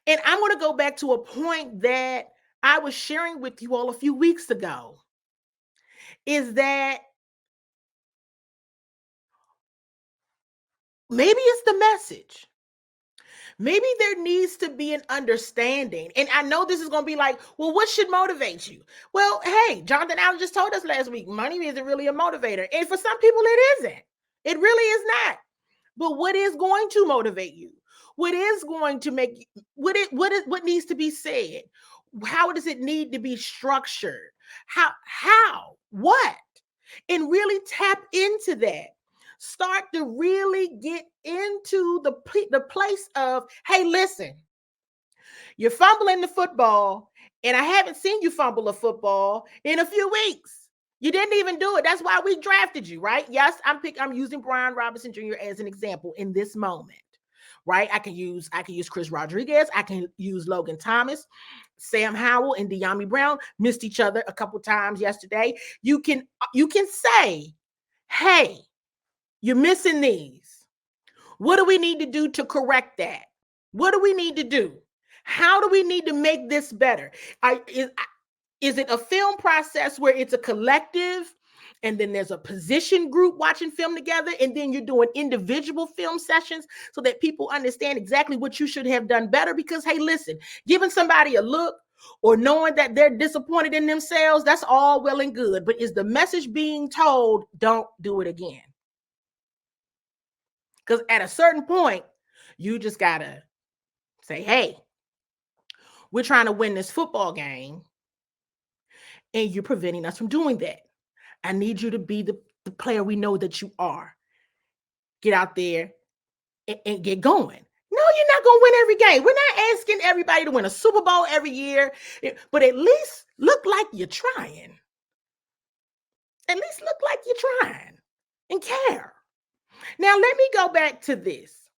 And I'm going to go back to a point that I was sharing with you all a few weeks ago, is that maybe it's the message. Maybe there needs to be an understanding. And I know this is going to be like, well, what should motivate you? Well, hey, Jonathan Allen just told us last week, money isn't really a motivator. And for some people, it isn't. It really is not. But what is going to motivate you? What is going to make you, what needs to be said? How does it need to be structured? What? And really tap into that. Start to really get into the place of, hey, listen, you're fumbling the football, and I haven't seen you fumble a football in a few weeks. You didn't even do it. That's why we drafted you, right? Yes, I'm using Brian Robinson Jr. as an example in this moment, right? I can use Chris Rodriguez. I can use Logan Thomas. Sam Howell and De'Ami Brown missed each other a couple times yesterday. You can say, hey, you're missing these. What do we need to do to correct that? What do we need to do? How do we need to make this better? Is it a film process where it's a collective and then there's a position group watching film together, and then you're doing individual film sessions so that people understand exactly what you should have done better? Because, hey, listen, giving somebody a look or knowing that they're disappointed in themselves, that's all well and good. But is the message being told, don't do it again? Because at a certain point, you just got to say, hey, we're trying to win this football game, and you're preventing us from doing that. I need you to be the player we know that you are. Get out there and get going. No, you're not going to win every game. We're not asking everybody to win a Super Bowl every year, but at least look like you're trying. At least look like you're trying and care. Now, let me go back to this.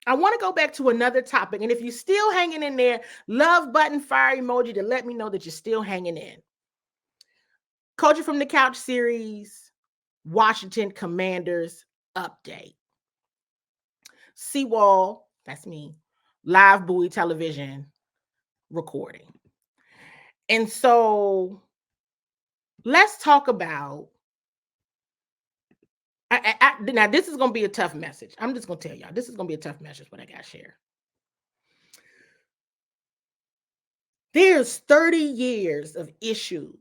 I want to go back to another topic. And if you're still hanging in there, love button, fire emoji to let me know that you're still hanging in. Coaching from the Couch series, Washington Commanders update. CWall, that's me, live buoy television recording. And so let's talk about, now this is going to be a tough message. I'm just going to tell y'all, this is going to be a tough message, what I got to share. There's 30 years of issues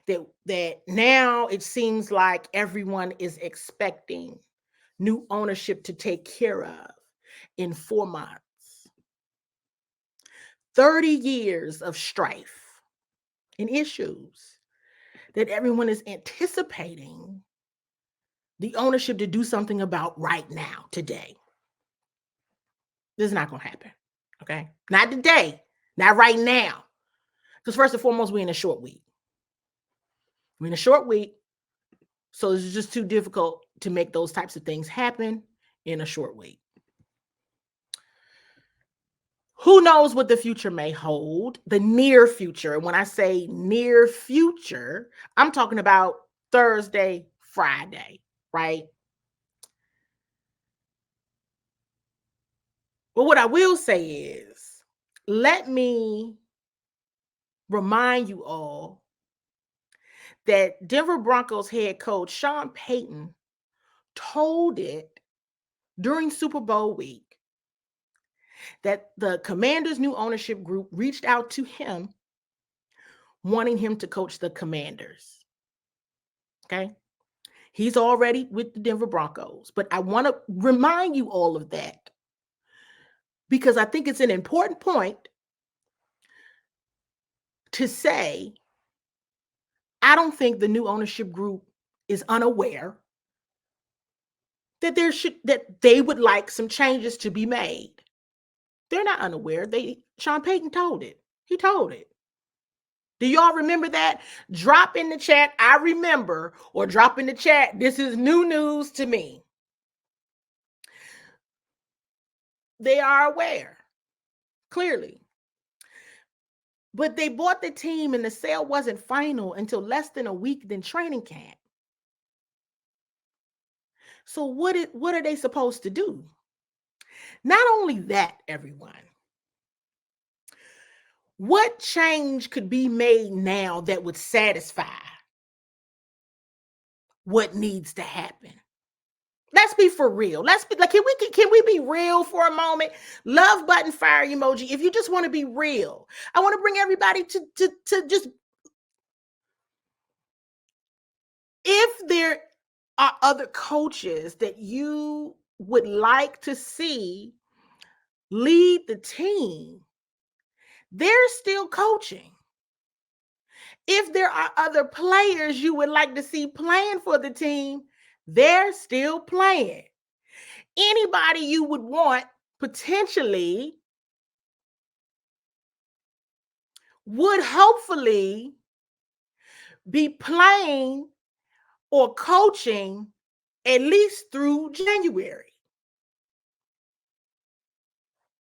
that now it seems like everyone is expecting new ownership to take care of in 4 months. 30 years of strife and issues that everyone is anticipating the ownership to do something about right now, today. This is not going to happen, okay? Not today, not right now. Because first and foremost, we're in a short week. We're in a short week, so it's just too difficult to make those types of things happen in a short week. Who knows what the future may hold, the near future. When I say near future, I'm talking about Thursday, Friday, right? But what I will say is, let me remind you all that Denver Broncos head coach Sean Payton told it during Super Bowl week that the Commanders' new ownership group reached out to him wanting him to coach the Commanders. Okay? He's already with the Denver Broncos, but I want to remind you all of that because I think it's an important point to say, I don't think the new ownership group is unaware that they would like some changes to be made. They're not unaware. Sean Payton told it. He told it. Do y'all remember that? Drop in the chat, I remember, or drop in the chat, this is new news to me. They are aware, clearly. But they bought the team and the sale wasn't final until less than a week than training camp. So what are they supposed to do? Not only that, everyone, what change could be made now that would satisfy what needs to happen? Let's be for real. Let's be like, can we be real for a moment? Love button, fire emoji. If you just want to be real, I want to bring everybody to just, if there are other coaches that you would like to see lead the team, they're still coaching. If there are other players you would like to see playing for the team, they're still playing. Anybody you would want potentially would hopefully be playing or coaching at least through January,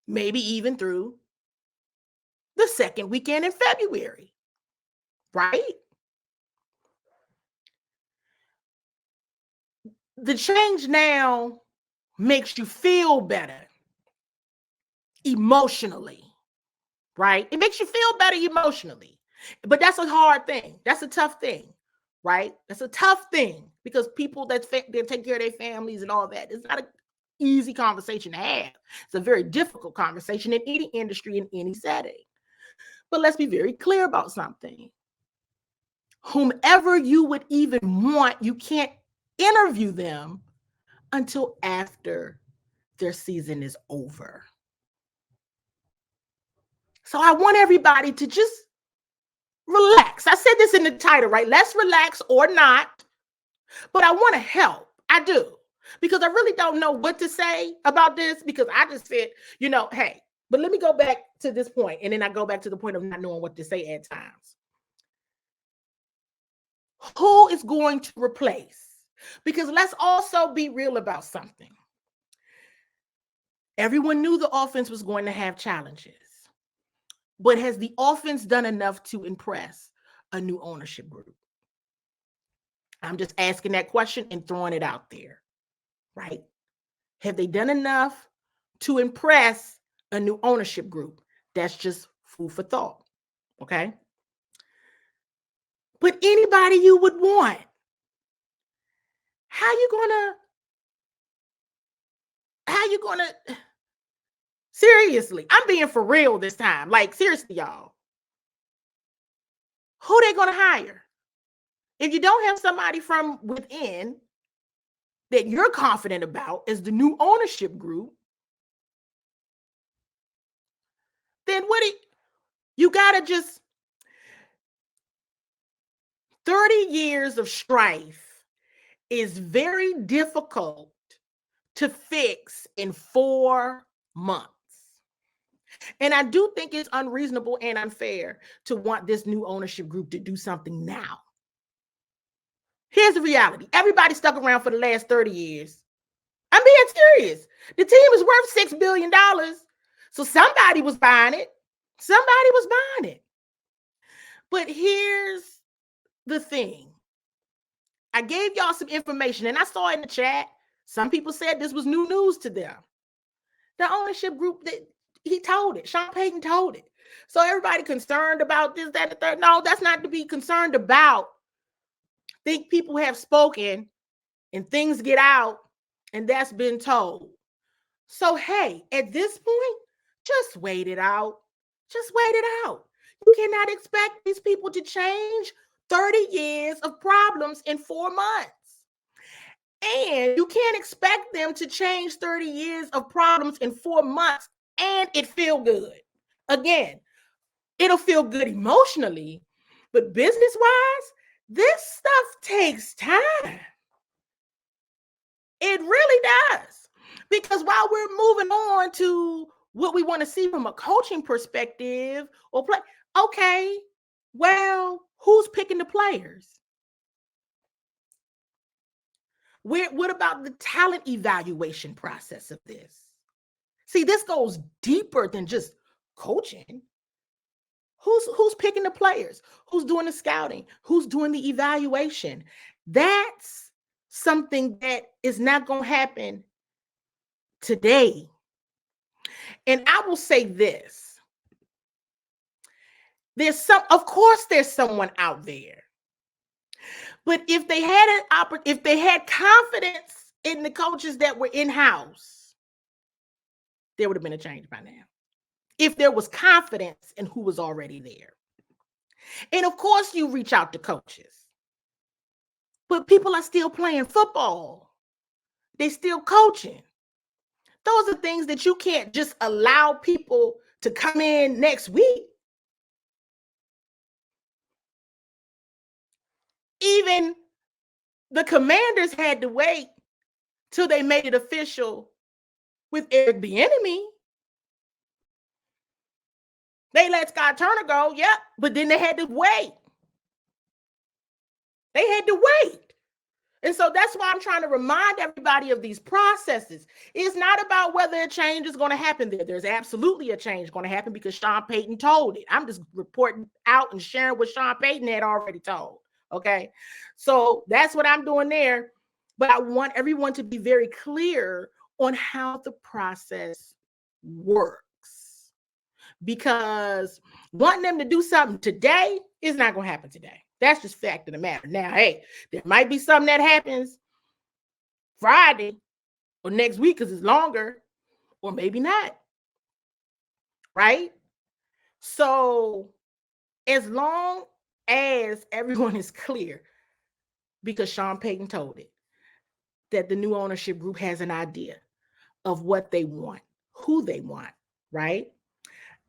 maybe even through the second weekend in February, right? The change now makes you feel better emotionally, right? It makes you feel better emotionally, but that's a hard thing. That's a tough thing, right? That's a tough thing because people that take care of their families and all that, it's not an easy conversation to have. It's a very difficult conversation in any industry, in any setting. But let's be very clear about something. Whomever you would even want, you can't interview them until after their season is over. So I want everybody to just relax. I said this in the title, right? Let's relax or not. But I want to help. I do. Because I really don't know what to say about this because I just said, hey, but let me go back to this point, and then I go back to the point of not knowing what to say at times. Who is going to replace? Because let's also be real about something. Everyone knew the offense was going to have challenges. But has the offense done enough to impress a new ownership group? I'm just asking that question and throwing it out there, right? Have they done enough to impress a new ownership group? That's just food for thought, okay? But anybody you would want, how you gonna, seriously, I'm being for real this time. Like, seriously, y'all, who they gonna hire? If you don't have somebody from within that you're confident about as the new ownership group, then you gotta just 30 years of strife is very difficult to fix in 4 months. And I do think it's unreasonable and unfair to want this new ownership group to do something now. Here's the reality. Everybody stuck around for the last 30 years. I'm being serious. The team is worth $6 billion. So somebody was buying it. Somebody was buying it. But here's the thing. I gave y'all some information and I saw in the chat, some people said this was new news to them. The ownership group, he told it. Sean Payton told it. So everybody concerned about this, that, and the third. No, that's not to be concerned about. I think people have spoken and things get out and that's been told. So, hey, at this point, just wait it out. Just wait it out. You cannot expect these people to change 30 years of problems in 4 months. And you can't expect them to change 30 years of problems in 4 months and it feel good. Again, it'll feel good emotionally, but business-wise, this stuff takes time. It really does. Because while we're moving on to what we want to see from a coaching perspective or play, okay, well, who's picking the players? What about the talent evaluation process of this? See, this goes deeper than just coaching. Who's picking the players? Who's doing the scouting? Who's doing the evaluation? That's something that is not going to happen today. And I will say this. Of course, there's someone out there. But if they had confidence in the coaches that were in-house, there would have been a change by now. If there was confidence in who was already there. And of course, you reach out to coaches. But people are still playing football. They're still coaching. Those are things that you can't just allow people to come in next week. Even the Commanders had to wait till they made it official with Eric Bieniemy. They let Scott Turner go, yep, but then they had to wait. They had to wait. And so that's why I'm trying to remind everybody of these processes. It's not about whether a change is going to happen there. There's absolutely a change going to happen because Sean Payton told it. I'm just reporting out and sharing what Sean Payton had already told. Okay. So that's what I'm doing there. But I want everyone to be very clear on how the process works. Because wanting them to do something today is not going to happen today. That's just fact of the matter. Now, hey, there might be something that happens Friday or next week because it's longer, or maybe not. Right? So, as long as everyone is clear, because Sean Payton told it, that the new ownership group has an idea of what they want, who they want, right?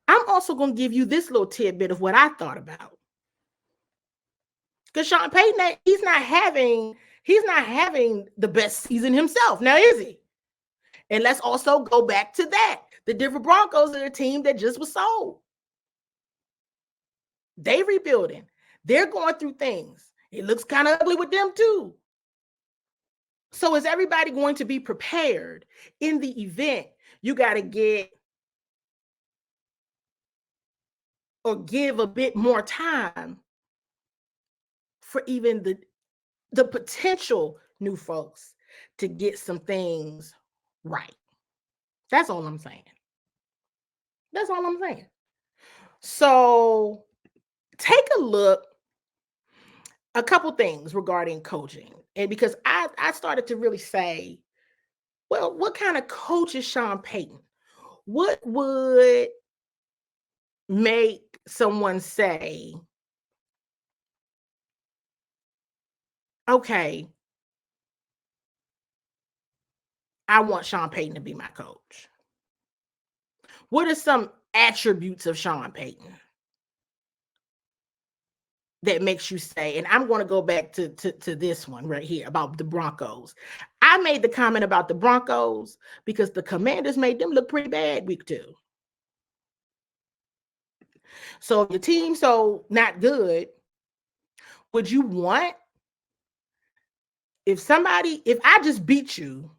I'm also going to give you this little tidbit of what I thought about. Because Sean Payton, he's not having the best season himself. Now, is he? And let's also go back to that. The Denver Broncos are a team that just was sold. They rebuilding. They're going through things. It looks kind of ugly with them too. So is everybody going to be prepared in the event you got to get or give a bit more time for even the potential new folks to get some things right? That's all I'm saying. That's all I'm saying. So take a look, a couple things regarding coaching. And because I started to really say, well, what kind of coach is Sean Payton? What would make someone say, okay, I want Sean Payton to be my coach? What are some attributes of Sean Payton that makes you say, and I'm going to go back to this one right here about the Broncos. I made the comment about the Broncos because the Commanders made them look pretty bad week 2. So if your team's so not good, would you want, if I just beat you,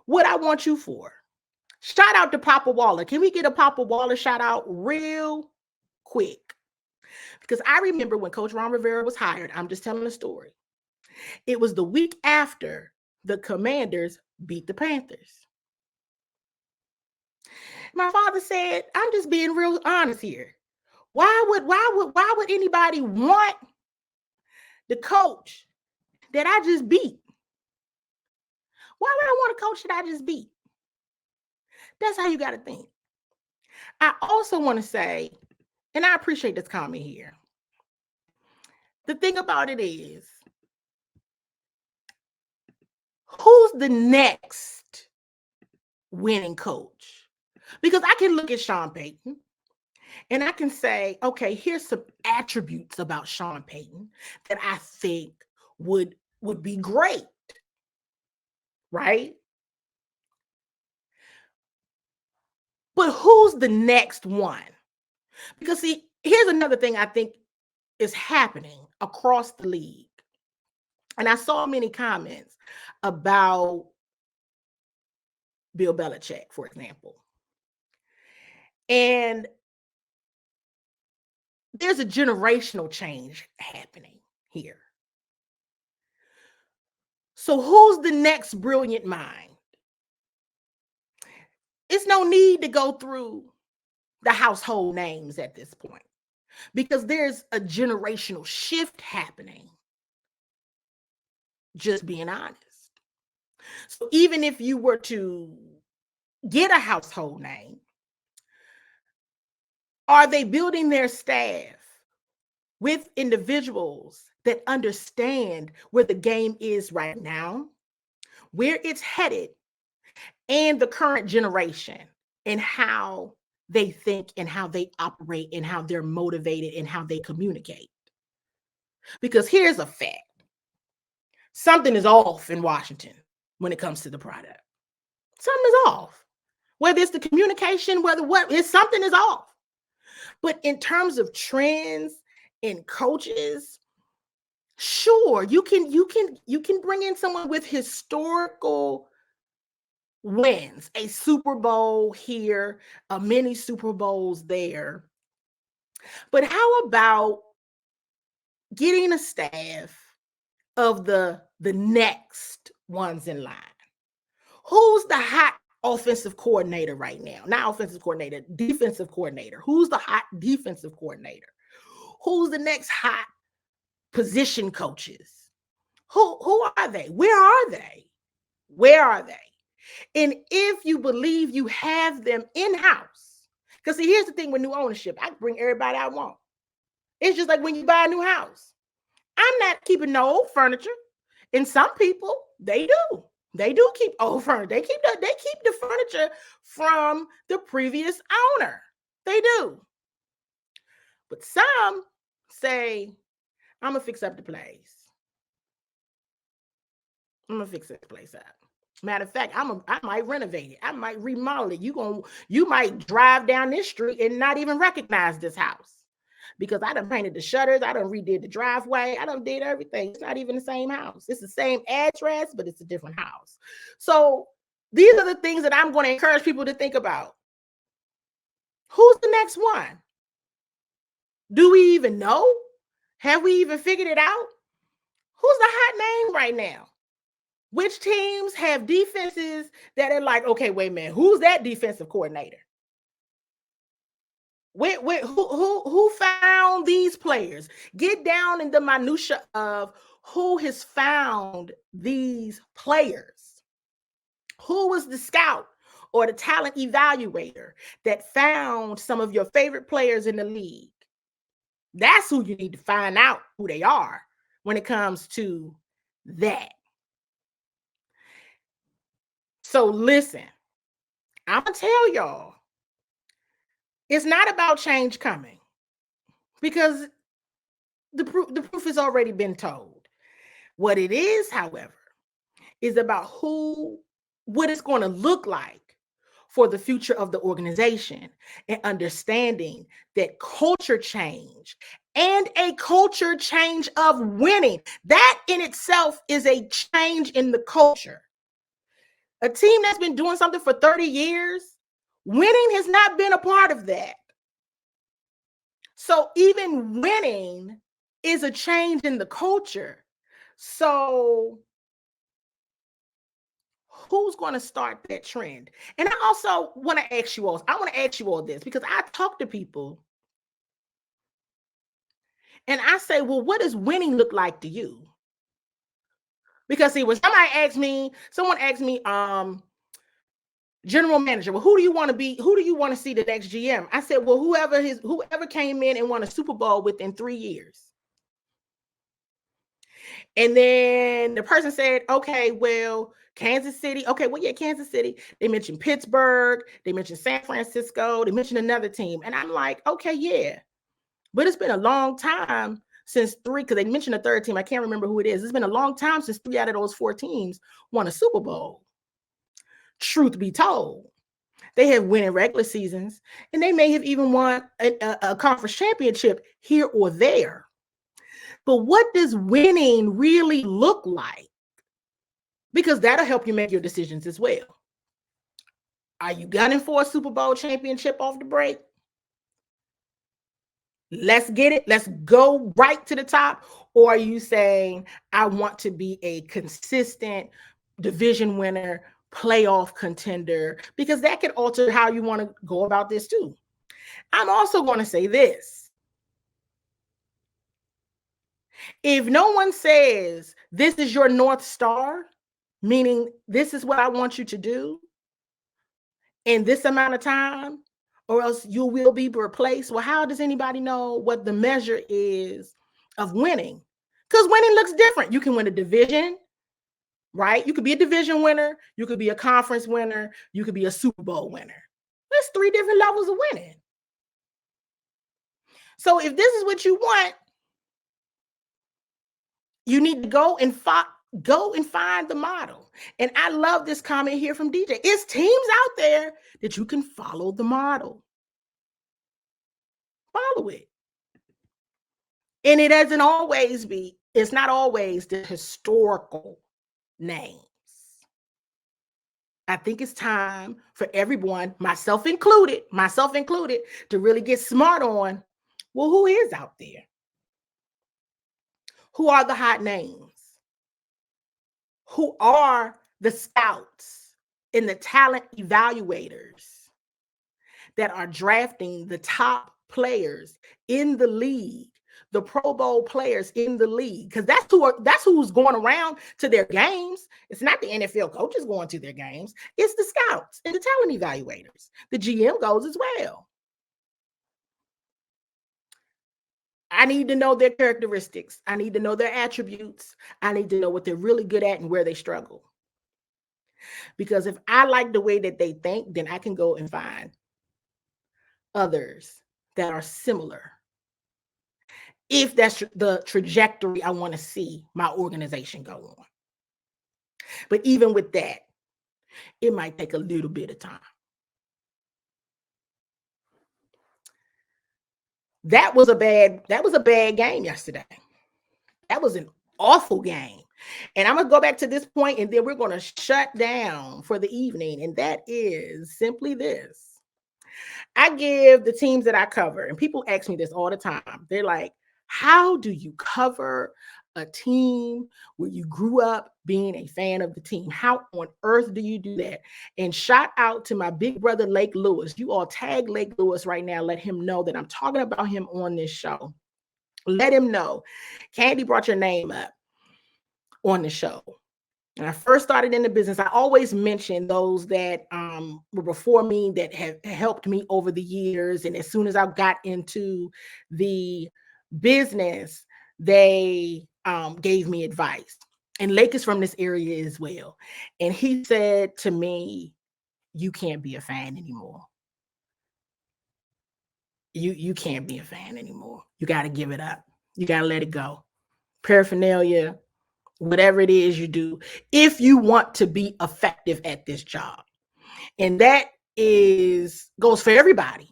what I want you for? Shout out to Papa Waller. Can we get a Papa Waller shout out real quick? Because I remember when Coach Ron Rivera was hired, I'm just telling a story. It was the week after the Commanders beat the Panthers. My father said, I'm just being real honest here. Why would anybody want the coach that I just beat? Why would I want a coach that I just beat? That's how you got to think. I also want to say, and I appreciate this comment here. The thing about it is, who's the next winning coach? Because I can look at Sean Payton and I can say, okay, here's some attributes about Sean Payton that I think would be great, right? But who's the next one? Because see, here's another thing I think is happening across the league. And I saw many comments about Bill Belichick, for example. And there's a generational change happening here. So who's the next brilliant mind? It's no need to go through the household names at this point because there's a generational shift happening. Just being honest. So even if you were to get a household name, are they building their staff with individuals that understand where the game is right now, where it's headed, and the current generation, and how they think and how they operate and how they're motivated and how they communicate? Because here's a fact. Something is off in Washington when it comes to the product. Something is off. Whether it's the communication, whether what is something is off. But in terms of trends and coaches, sure, you can bring in someone with historical wins, a Super Bowl here, a many Super Bowls there. But how about getting a staff of the next ones in line? Who's the hot offensive coordinator right now? Not offensive coordinator, defensive coordinator. Who's the hot defensive coordinator? Who's the next hot position coaches? Who are they? Where are they? Where are they? And if you believe you have them in-house, because see, here's the thing with new ownership, I can bring everybody I want. It's just like when you buy a new house. I'm not keeping no old furniture. And some people, they do. They do keep old furniture. They keep the furniture from the previous owner. They do. But some say, I'm gonna fix up the place. I'm gonna fix that place up. Matter of fact, I might renovate it. I might remodel it. You might drive down this street and not even recognize this house because I done painted the shutters. I done redid the driveway. I done did everything. It's not even the same house. It's the same address, but it's a different house. So these are the things that I'm going to encourage people to think about. Who's the next one? Do we even know? Have we even figured it out? Who's the hot name right now? Which teams have defenses that are like, okay, wait a minute, who's that defensive coordinator? Who found these players? Get down in the minutia of who has found these players. Who was the scout or the talent evaluator that found some of your favorite players in the league? That's who you need to find out who they are when it comes to that. So listen, I'm going to tell y'all, it's not about change coming because the proof has already been told. What it is, however, is about what it's going to look like for the future of the organization and understanding that culture change and a culture change of winning, that in itself is a change in the culture. A team that's been doing something for 30 years, winning has not been a part of that. So even winning is a change in the culture. So who's going to start that trend? And I also want to ask you all this because I talk to people and I say, well, what does winning look like to you? Because see, when someone asked me, general manager, well, who do you want to be? Who do you want to see the next GM? I said, well, whoever came in and won a Super Bowl within 3 years. And then the person said, okay, well, Kansas City. Okay, well, yeah, Kansas City. They mentioned Pittsburgh. They mentioned San Francisco. They mentioned another team. And I'm like, okay, yeah. But it's been a long time since three, because they mentioned a third team. I can't remember who it is. It's been a long time since 3 out of those 4 teams won a Super Bowl. Truth be told, they have winning regular seasons, and they may have even won a conference championship here or there. But what does winning really look like? Because that'll help you make your decisions as well. Are you gunning for a Super Bowl championship off the break? Let's get it. Let's go right to the top. Or are you saying, I want to be a consistent division winner, playoff contender, because that could alter how you want to go about this too. I'm also going to say this. If no one says this is your North Star, meaning this is what I want you to do in this amount of time, or else you will be replaced. Well, how does anybody know what the measure is of winning? Because winning looks different. You can win a division, right? You could be a division winner. You could be a conference winner. You could be a Super Bowl winner. There's 3 different levels of winning. So if this is what you want, you need to go and find the model. And I love this comment here from DJ. It's teams out there that you can follow the model. Follow it. And it doesn't always be, it's not always the historical names. I think it's time for everyone, myself included, to really get smart on, well, who is out there? Who are the hot names? Who are the scouts and the talent evaluators that are drafting the top players in the league, the Pro Bowl players in the league? Because that's who's going around to their games. It's not the NFL coaches going to their games. It's the scouts and the talent evaluators. The GM goes as well. I need to know their characteristics. I need to know their attributes. I need to know what they're really good at and where they struggle. Because if I like the way that they think, then I can go and find others that are similar, if that's the trajectory I want to see my organization go on. But even with that, it might take a little bit of time. That was a bad game yesterday. That was an awful game. And I'm going to go back to this point, and then we're going to shut down for the evening. And that is simply this. I give the teams that I cover, and people ask me this all the time. They're like, how do you cover a team where you grew up being a fan of the team? How on earth do you do that? And shout out to my big brother, Lake Lewis. You all tag Lake Lewis right now. Let him know that I'm talking about him on this show. Let him know. Candi brought your name up on the show. When I first started in the business, I always mention those that were before me that have helped me over the years. And as soon as I got into the business, they gave me advice. And Lake is from this area as well. And he said to me, you can't be a fan anymore. You can't be a fan anymore. You got to give it up. You got to let it go. Paraphernalia, whatever it is you do, if you want to be effective at this job. And that goes for everybody.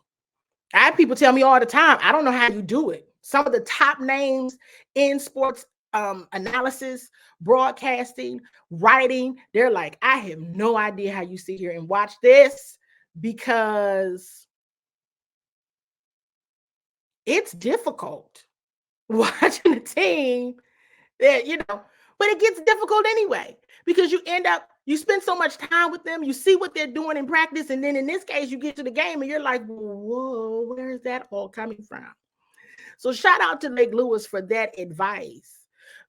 I have people tell me all the time, I don't know how you do it. Some of the top names in sports analysis, broadcasting, writing, they're like, I have no idea how you sit here and watch this, because it's difficult watching a team that, but it gets difficult anyway, because you spend so much time with them, you see what they're doing in practice, and then in this case, you get to the game and you're like, whoa, where is that all coming from? So shout out to Lake Lewis for that advice,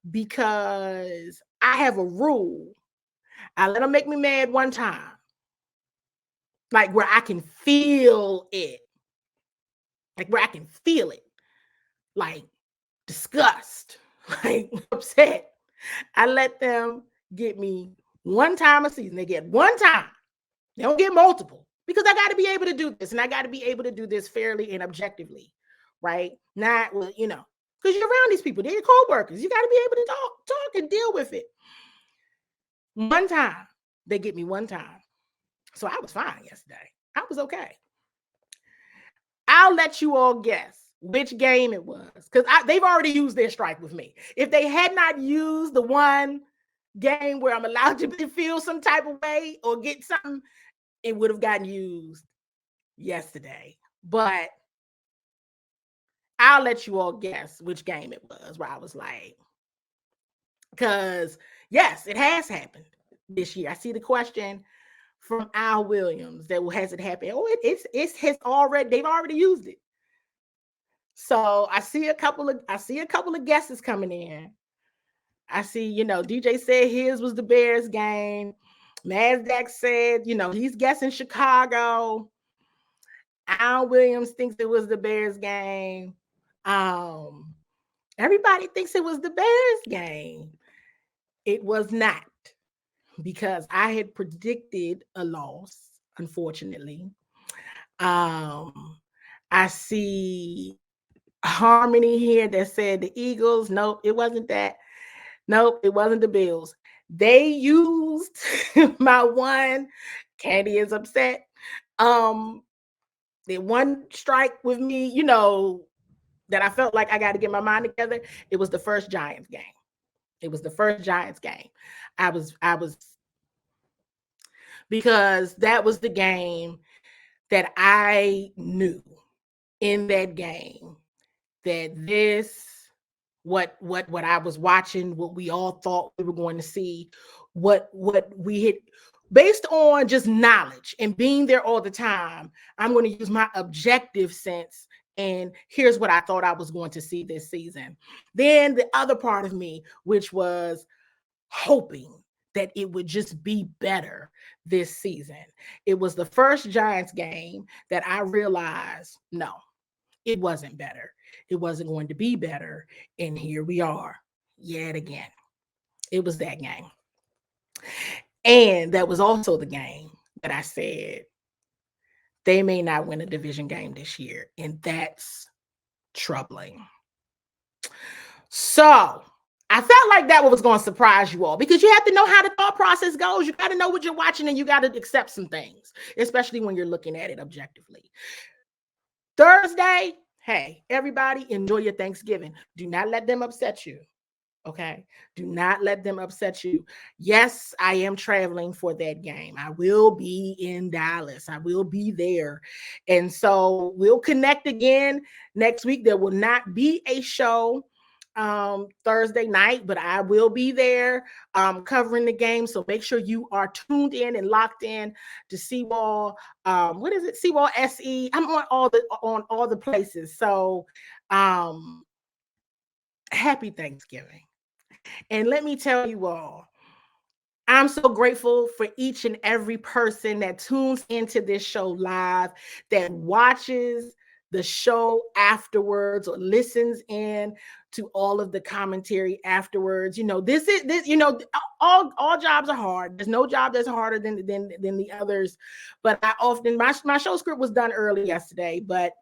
because I have a rule. I let them make me mad one time, like where I can feel it, like disgust, like upset. I let them get me one time a season. They get one time. They don't get multiple, because I got to be able to do this, and I got to be able to do this fairly and objectively, right? Not, because you're around these people. They're your co-workers. You got to be able to talk and deal with it. One time. They get me one time. So I was fine yesterday. I was okay. I'll let you all guess which game it was, because they've already used their strike with me. If they had not used the one game where I'm allowed to feel some type of way or get something, it would have gotten used yesterday. But I'll let you all guess which game it was, where I was like, because yes, it has happened this year. I see the question. from Al Williams that hasn't happened. Oh, it has already, they've already used it. So I see a couple of guesses coming in. I see, DJ said his was the Bears game. Nasdaq said, he's guessing Chicago. Al Williams thinks it was the Bears game. Everybody thinks it was the Bears game. It was not, because I had predicted a loss, unfortunately. I see Harmony here that said the Eagles. Nope, it wasn't that. Nope, it wasn't the Bills. They used my one. Candi is upset. The one strike with me, that I felt like I got to get my mind together. It was the first Giants game. I was because that was the game that I knew in that game that what I was watching, what we all thought we were going to see, what we had, based on just knowledge and being there all the time, I'm going to use my objective sense. And here's what I thought I was going to see this season. Then the other part of me, which was hoping that it would just be better this season. It was the first Giants game that I realized, no, it wasn't better. It wasn't going to be better. And here we are yet again. It was that game. And that was also the game that I said they may not win a division game this year. And that's troubling. So I felt like that was going to surprise you all, because you have to know how the thought process goes. You got to know what you're watching, and you got to accept some things, especially when you're looking at it objectively. Thursday, hey, everybody, enjoy your Thanksgiving. Do not let them upset you. Okay. Do not let them upset you. Yes, I am traveling for that game. I will be in Dallas. I will be there. And so we'll connect again next week. There will not be a show Thursday night, but I will be there covering the game. So make sure you are tuned in and locked in to CWall. What is it? CWall SE. I'm on all the places. So happy Thanksgiving. And let me tell you all, I'm so grateful for each and every person that tunes into this show live, that watches the show afterwards or listens in to all of the commentary afterwards. All jobs are hard. There's no job that's harder than the others. But I often, my show script was done early yesterday, but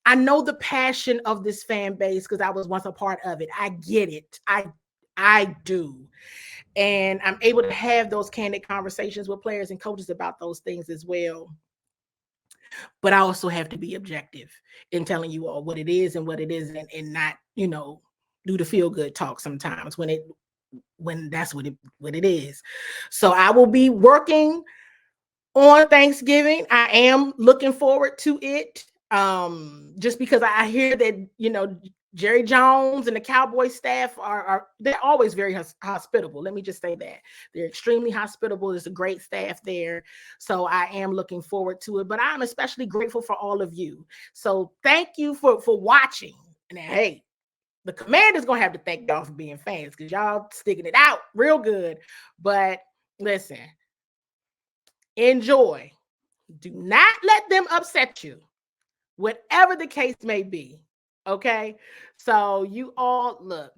I know the passion of this fan base because I was once a part of it. I get it. I do. And I'm able to have those candid conversations with players and coaches about those things as well. But I also have to be objective in telling you all what it is and what it isn't, and not, do the feel good talk sometimes when that's what it is. So I will be working on Thanksgiving. I am looking forward to it. Just because I hear that, Jerry Jones and the Cowboys staff they're always very hospitable. Let me just say that. They're extremely hospitable. There's a great staff there. So I am looking forward to it, but I'm especially grateful for all of you. So thank you for watching. And hey, the Commanders going to have to thank y'all for being fans, because y'all sticking it out real good. But listen, enjoy. Do not let them upset you, whatever the case may be. Okay. So you all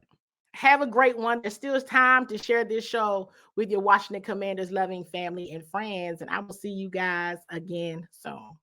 have a great one. There still is time to share this show with your Washington Commanders loving family and friends. And I will see you guys again soon.